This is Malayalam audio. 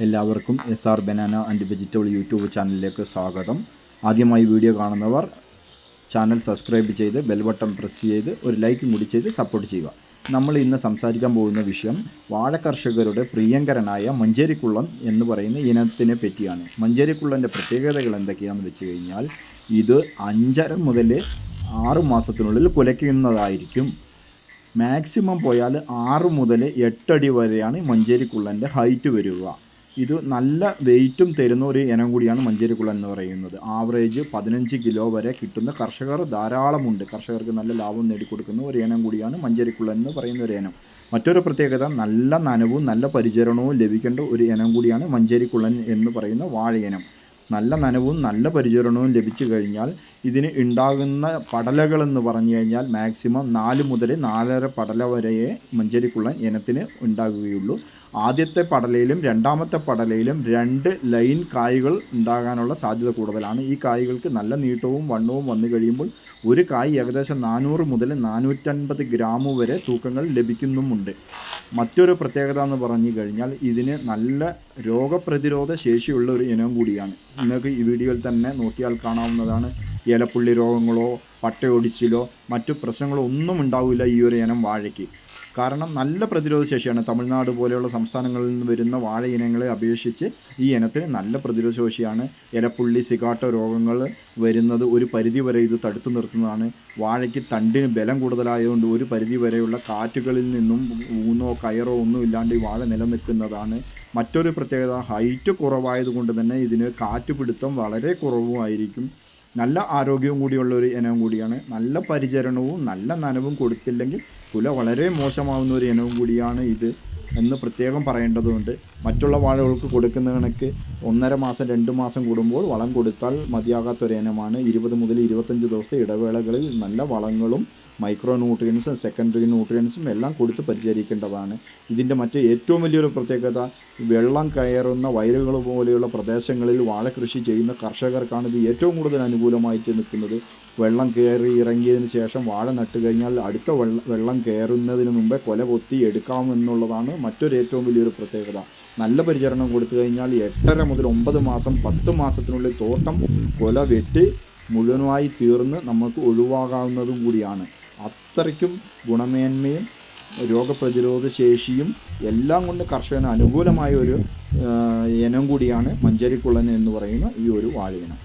എല്ലാവർക്കും SR banana and vegetable YouTube ചാനലിലേക്ക് സ്വാഗതം. ആദ്യമായി വീഡിയോ കാണുന്നവർ ചാനൽ സബ്സ്ക്രൈബ് ചെയ്ത് ബെൽ ബട്ടൺ പ്രസ് ചെയ്ത് ഒരു ലൈക്ക് കൂടി ചെയ്ത് സപ്പോർട്ട് ചെയ്യുക. നമ്മൾ ഇന്ന് സംസാരിക്കാൻ പോകുന്ന വിഷയം വാഴ കർഷകരുടെ പ്രിയങ്കരനായ മഞ്ചേരിക്കുള്ളൻ എന്ന് പറയുന്ന ഇനത്തിനെ പറ്റിയാണ്. മഞ്ചേരിക്കുള്ളൻ്റെ പ്രത്യേകതകൾ എന്തൊക്കെയാണെന്ന് വെച്ച് കഴിഞ്ഞാൽ ഇത് 5.5 മുതൽ 6 മാസത്തിനുള്ളിൽ കുലയ്ക്കുന്നതായിരിക്കും. മാക്സിമം പോയാൽ 6 മുതൽ 8 അടി വരെയാണ് മഞ്ചേരിക്കുള്ളൻ്റെ ഹൈറ്റ് വരിക. ഇത് നല്ല വെയിറ്റും തരുന്ന ഒരു ഇനം കൂടിയാണ് മഞ്ചേരിക്കുള്ളൻ എന്ന് പറയുന്നത്. ആവറേജ് 15 കിലോ വരെ കിട്ടുന്ന കർഷകർ ധാരാളമുണ്ട്. കർഷകർക്ക് നല്ല ലാഭം നേടിക്കൊടുക്കുന്ന ഒരു ഇനം കൂടിയാണ് മഞ്ചേരിക്കുള്ളൻ എന്ന് പറയുന്ന ഒരു ഇനം. മറ്റൊരു പ്രത്യേകത നല്ല നനവും നല്ല പരിചരണവും ലഭിക്കേണ്ട ഒരു ഇനം കൂടിയാണ് മഞ്ചേരിക്കുള്ളൻ എന്ന് പറയുന്ന വാഴയിനം. നല്ല നനവും നല്ല പരിചരണവും ലഭിച്ചു കഴിഞ്ഞാൽ ഇതിന് ഉണ്ടാകുന്ന പടലകളെന്ന് പറഞ്ഞു കഴിഞ്ഞാൽ മാക്സിമം 4 മുതൽ 4.5 പടല വരെയേ മഞ്ചേരിക്കുള്ളൻ ഇനത്തിന് ഉണ്ടാകുകയുള്ളൂ. ആദ്യത്തെ പടലയിലും രണ്ടാമത്തെ പടലയിലും 2 ലൈൻ കായ്കൾ ഉണ്ടാകാനുള്ള സാധ്യത കൂടുതലാണ്. ഈ കായ്കൾക്ക് നല്ല നീട്ടവും വണ്ണവും വന്നു കഴിയുമ്പോൾ ഒരു കായ് ഏകദേശം 400 മുതൽ 450 ഗ്രാം വരെ തൂക്കങ്ങൾ ലഭിക്കുന്നുമുണ്ട്. മറ്റൊരു പ്രത്യേകത എന്ന് പറഞ്ഞു കഴിഞ്ഞാൽ ഇതിന് നല്ല രോഗപ്രതിരോധ ശേഷിയുള്ള ഒരു ഇനം കൂടിയാണ്. നിങ്ങൾക്ക് ഈ വീഡിയോയിൽ തന്നെ നോക്കിയാൽ കാണാവുന്നതാണ്. ഇലപ്പുള്ളി രോഗങ്ങളോ പട്ടയൊടിച്ചിലോ മറ്റു പ്രശ്നങ്ങളോ ഒന്നും ഉണ്ടാവില്ല ഈ ഒരു ഇനം വാഴയ്ക്ക്. കാരണം നല്ല പ്രതിരോധ ശേഷിയാണ്. തമിഴ്നാട് പോലെയുള്ള സംസ്ഥാനങ്ങളിൽ നിന്ന് വരുന്ന വാഴ ഇനങ്ങളെ അപേക്ഷിച്ച് ഈ ഇനത്തിന് നല്ല പ്രതിരോധ ശേഷിയാണ്. ഇലപ്പുള്ളി സിഗാട്ടോ രോഗങ്ങൾ വരുന്നത് ഒരു പരിധി വരെ ഇത് തടുത്തു നിർത്തുന്നതാണ്. വാഴയ്ക്ക് തണ്ടിന് ബലം കൂടുതലായതുകൊണ്ട് ഒരു പരിധി വരെയുള്ള കാറ്റുകളിൽ നിന്നും ഊന്നോ കയറോ ഒന്നും ഇല്ലാണ്ട് ഈ വാഴ നിലനിൽക്കുന്നതാണ്. മറ്റൊരു പ്രത്യേകത ഹൈറ്റ് കുറവായതുകൊണ്ട് തന്നെ ഇതിന് കാറ്റുപിടുത്തം വളരെ കുറവുമായിരിക്കും. നല്ല ആരോഗ്യവും കൂടിയുള്ള ഒരു ഇനം കൂടിയാണ്. നല്ല പരിചരണവും നല്ല നനവും കൊടുത്തില്ലെങ്കിൽ കുല വളരെ മോശമാവുന്ന ഒരു ഇനവും കൂടിയാണ് ഇത് എന്ന് പ്രത്യേകം പറയേണ്ടതുണ്ട്. മറ്റുള്ള വാഴകൾക്ക് കൊടുക്കുന്ന കണക്ക് 1.5 മാസം 2 മാസം കൂടുമ്പോൾ വളം കൊടുത്താൽ മതിയാകാത്തൊരു ഇനമാണ്. 20 മുതൽ 25 ദിവസത്തെ ഇടവേളകളിൽ നല്ല വളങ്ങളും മൈക്രോ ന്യൂട്രിയൻസും സെക്കൻഡറി ന്യൂട്രിയൻസും എല്ലാം കൊടുത്ത് പരിചരിക്കേണ്ടതാണ്. ഇതിൻ്റെ ഏറ്റവും വലിയൊരു പ്രത്യേകത വെള്ളം കയറുന്ന വയലുകൾ പോലെയുള്ള പ്രദേശങ്ങളിൽ വാഴ കൃഷി ചെയ്യുന്ന കർഷകർക്കാണ് ഇത് ഏറ്റവും കൂടുതൽ അനുകൂലമായിട്ട് നിൽക്കുന്നത്. വെള്ളം കയറി ഇറങ്ങിയതിന് ശേഷം വാഴ നട്ട് കഴിഞ്ഞാൽ അടുത്ത വെള്ളം കയറുന്നതിന് മുമ്പേ കൊല കൊത്തി എടുക്കാമെന്നുള്ളതാണ് മറ്റൊരു ഏറ്റവും വലിയൊരു പ്രത്യേകത. നല്ല പരിചരണം കൊടുത്തു കഴിഞ്ഞാൽ 8.5 മുതൽ 9 മാസം 10 മാസത്തിനുള്ളിൽ തോട്ടം കൊല വെട്ടി മുഴുവനായി തീർന്ന് നമുക്ക് ഒഴിവാകാവുന്നതും കൂടിയാണ്. അത്രയ്ക്കും ഗുണമേന്മയും രോഗപ്രതിരോധ ശേഷിയും എല്ലാം കൊണ്ട് കർഷകന് അനുകൂലമായ ഒരു ഇനം കൂടിയാണ് മഞ്ചേരിക്കുള്ളൻ എന്ന് പറയുന്ന ഈ ഒരു വാഴയിനം.